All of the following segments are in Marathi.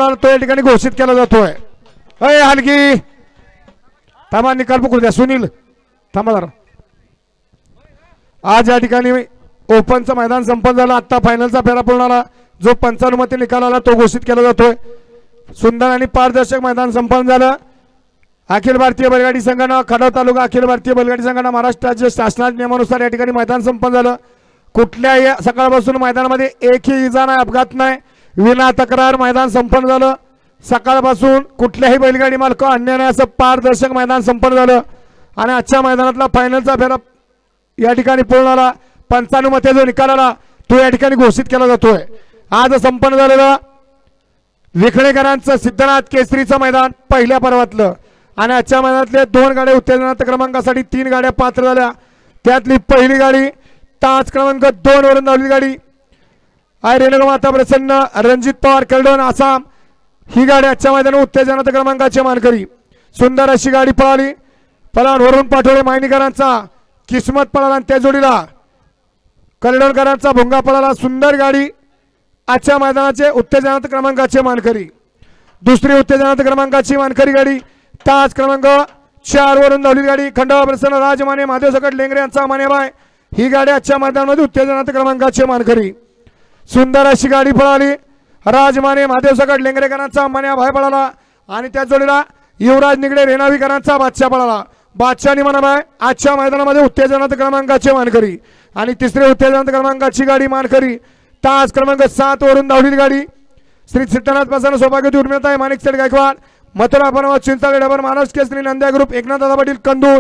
पळाला तो या ठिकाणी घोषित केला जातोय. अय हलगी थांबा, निकाल पकडू द्या. सुनील थांबा जरा. आज या ठिकाणी ओपनचं मैदान संपन्न झालं. आता फायनलचा फेरा पळणारा जो पंचानुमती निकाल आला तो घोषित केला जातोय. सुंदर आणि पारदर्शक मैदान संपन्न झालं. अखिल भारतीय बैलगाडी संघटना खटाव तालुका अखिल भारतीय बैलगाडी संघटना महाराष्ट्र राज्य शासनाच्या नियमानुसार या ठिकाणी मैदान संपन्न झालं. कुठल्याही सकाळपासून मैदानामध्ये एकही इजा नाही, अपघात नाही, विना तक्रार मैदान संपन्न झालं. सकाळपासून कुठल्याही बैलगाडी मालक अन्याय नाही असं पारदर्शक मैदान संपन्न झालं. आणि आजच्या मैदानातला फायनलचा फेरा या ठिकाणी पळणारा पंचानुमते जो निकाल आला तो या ठिकाणी घोषित केला जातोय. आज संपन्न झालेलं विखळेकरांचं सिद्धनाथ केसरीचं मैदान पहिल्या पर्वातलं. आणि आजच्या मैदानातले 2 गाड्या उत्तेजनार्थ क्रमांकासाठी 3 गाड्या पात्र झाल्या. त्यातली पहिली गाडी तास क्रमांक 2 वरून धावली गाडी आहे रेणुका माता प्रसन्न रणजित पवार कलडोन आसाम. ही गाडी आजच्या मैदानात उत्तेजनार्थ क्रमांकाची मानकरी. सुंदर अशी गाडी पळाली. पळान वरून पाठवले मायनीकरांचा किस्मत पळाला आणि त्या जोडीला कलडोनकरांचा भोंगा पळाला. सुंदर गाडी आजच्या मैदानाचे उत्तेजनार्थ क्रमांकाचे मानकरी. दुसरी उत्तेजनार्थ क्रमांकाची मानकरी गाडी तास क्रमांक 4 वरून धावली गाडी खंडोबा प्रसन्न राजमाने महादेव सकट लेंगरे यांचा मानेबाय. ही गाडी आजच्या मैदानामध्ये उत्तेजनार्थ क्रमांकाचे मानकरी. सुंदर अशी गाडी पळाली. राजमाने महादेव सकट लेंगरेकरांचा मानेबाय पळाला आणि त्या जोडीला युवराज निगडे रेणावीकरांचा बादशाह पळाला. बादशाह मानेबाय आजच्या मैदानामध्ये उत्तेजनार्थ क्रमांकाचे मानकरी. आणि तिसरी उत्तेजनार्थ क्रमांकाची गाडी मानकरी तास क्रमांक 7 वरून धावलेली गाडी श्री सिद्धनाथ प्रसन्न सौभाग्यवती उर्मिलाताई माणिकसेठ गायकवाड मथुरा फर्माऊस चिंचाळे डबर महाराष्ट्र केसरी नंद्या ग्रुप एकनाथ दादा पाटील कंदूर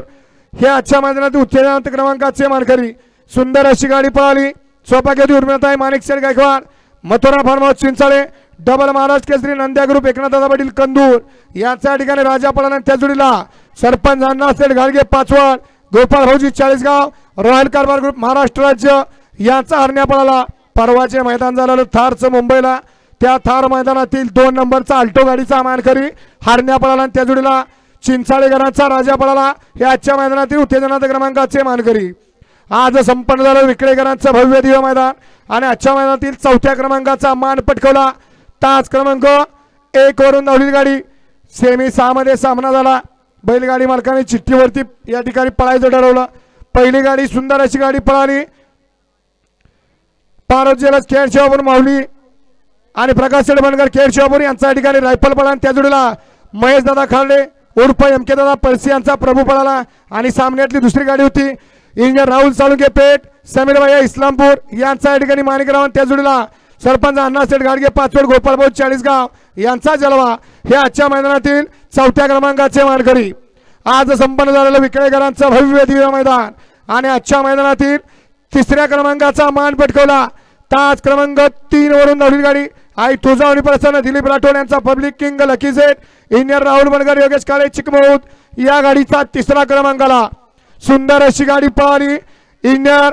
हे आजच्या मैदानात उत्तेजनार्थ क्रमांकाचे मानकरी. सुंदर अशी गाडी पळाली. सौभाग्यवती उर्मिलाताई माणिकसेठ गायकवाड मथुरा फर्माऊस चिंचाळे डबल महाराष्ट्र केसरी नंद्या ग्रुप एकनाथ दादा पाटील कंदूर यांच्या ठिकाणी राजा पळाला. त्या जोडीला सरपंच अण्णासेठ घाडगे पाचवड गोपाळ भाऊजी चाळीसगाव रॉयल कारभार ग्रुप महाराष्ट्र राज्य यांचा हरण्या पळाला. परवाचे मैदान झालं थारचं मुंबईला. त्या थार मैदानातील 2 नंबरचा आल्टो गाडीचा मानकरी हरण्या पळाला. त्या जोडीला चिंचाळेकरांचा राजा पळाला. हे आजच्या मैदानातील उत्तेजनार्थ क्रमांकाचे मानकरी. आज संपन्न झालं विखळेकरांचं भव्य दिव्य मैदान आणि आजच्या मैदानातील 4थ्या क्रमांकाचा मान पटकवला. तास क्रमांक 1 वरून धावलेली गाडी सेमी 6 मध्ये सामना झाला. बैलगाडी मालकाने चिठ्ठीवरती या ठिकाणी पळायचं ठरवलं. पहिली गाडी सुंदर अशी गाडी पळाली. पारोजेला खेळ शिवापूर माऊली आणि प्रकाश शेडबनकर खेळ शिवापूर यांच्या ठिकाणी रायफल पळाला. त्या जोडीला महेश दादा खार्डे उर्फ एमके दादा पळसी यांचा प्रभू पळाला. आणि सामन्यातली दुसरी गाडी होती इंजिनियर राहुल साळुंके पेठ समीर भैया इस्लामपूर यांचा या ठिकाणी माणिकराव. त्या जोडीला सरपंच अण्णासेठ घाडगे पाचवड गोपाळभाऊ चाळीसगाव यांचा जलवा हे आजच्या मैदानातील 4थ्या क्रमांकाचे मानकरी. आज संपन्न झालेलं विखळेकरांचं भव्य दिव्य मैदान आणि आजच्या मैदानातील 3ऱ्या क्रमांकाचा मान पटकवला. तास क्रमांक 3 वरून धावलेली गाडी आई तुळजावणी प्रसन्न दिलीप राठोड यांचा public king lucky set engineer Rahul Bangar Yogesh Kale चिकमौत या गाडीचा 3रा क्रमांक आला. सुंदर अशी गाडी पळाली. इंजिनियर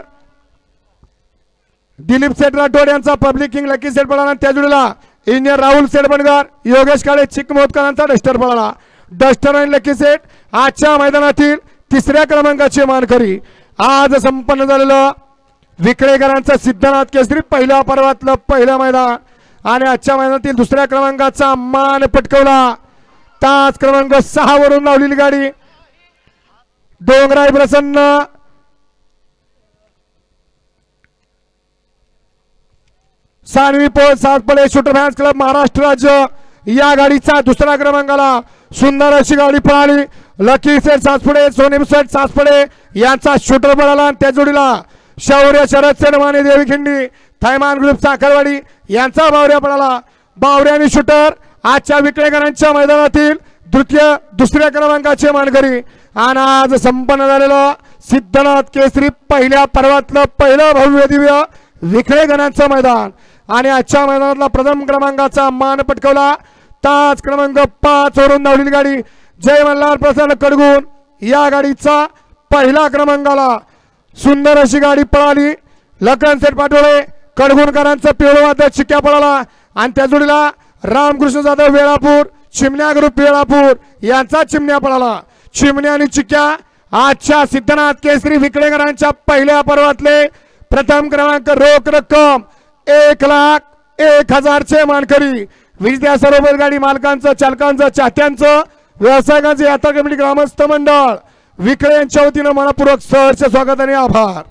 दिलीप सेठ राठोड यांचा पब्लिक किंग लकी सेट पळाला. त्या जोडीला इंजिनियर राहुल सेठ बनगर योगेश काळे चिकमौतकरांचा डस्टर पळाला. डस्टर आणि लकी सेट आजच्या मैदानातील 3ऱ्या क्रमांकाचे मानकरी. आज संपन्न झालेलं विखळेकरांचं सिद्धनाथ केसरी पहिल्या पर्वातलं पहिलं मैदान आणि आजच्या मैदानातील 2ऱ्या क्रमांकाचा मान पटकवला. तास क्रमांक 6 वरून लावलेली गाडी डोंगराई Prasanna Sanvi Pol Satpade shooter fans club Maharashtra राज्य या गाडीचा 2रा क्रमांकाला. सुंदर अशी गाडी पळाली. लकी सेठ सासपडे सोनीम सेठ सासपडे यांचा शूटर पळाला. त्या जोडीला शौर्य शरद सेठ माने देवीखिंडी थैमान ग्रुप साखरवाडी यांचा बावऱ्या पळाला. बावऱ्या आणि शूटर आजच्या विखळेकरांच्या मैदानातील 2ऱ्या क्रमांकाचे मानकरी. आणि आज संपन्न झालेलं सिद्धनाथ केसरी पहिल्या पर्वातलं पहिलं भव्य दिव्य विखळेकरांचं मैदान आणि आजच्या मैदानातला प्रथम क्रमांकाचा मान पटकवला. तास क्रमांक 5 वरून धावलेली गाडी जय मल्हार प्रसन्न कडगुण या गाडीचा पहिला क्रमांकाला. सुंदर अशी गाडी पळाली. लखन सेठ पाटोळे कडगुणकरांचा पिवळवाद चिक्या पळाला आणि त्या जोडीला रामकृष्ण जाधव वेळापूर चिमण्या ग्रुप वेळापूर यांचा चिमण्या पळाला. चिमण्या आणि चिक्या आजच्या सिद्धनाथ केसरी विखळेकरांच्या पहिल्या पर्वातले प्रथम क्रमांक रोख रक्कम 1,01,000 चे मानकरी. वीज द्या सर्व बैलगाडी मालकांचं, चालकांचं, चाहत्यांचं, व्यावसायिकांचं, यात्रा कमिटी, ग्रामस्थ मंडळ विक्रे यांच्या वतीनं मनपूर्वक सहर्ष स्वागत आणि आभार.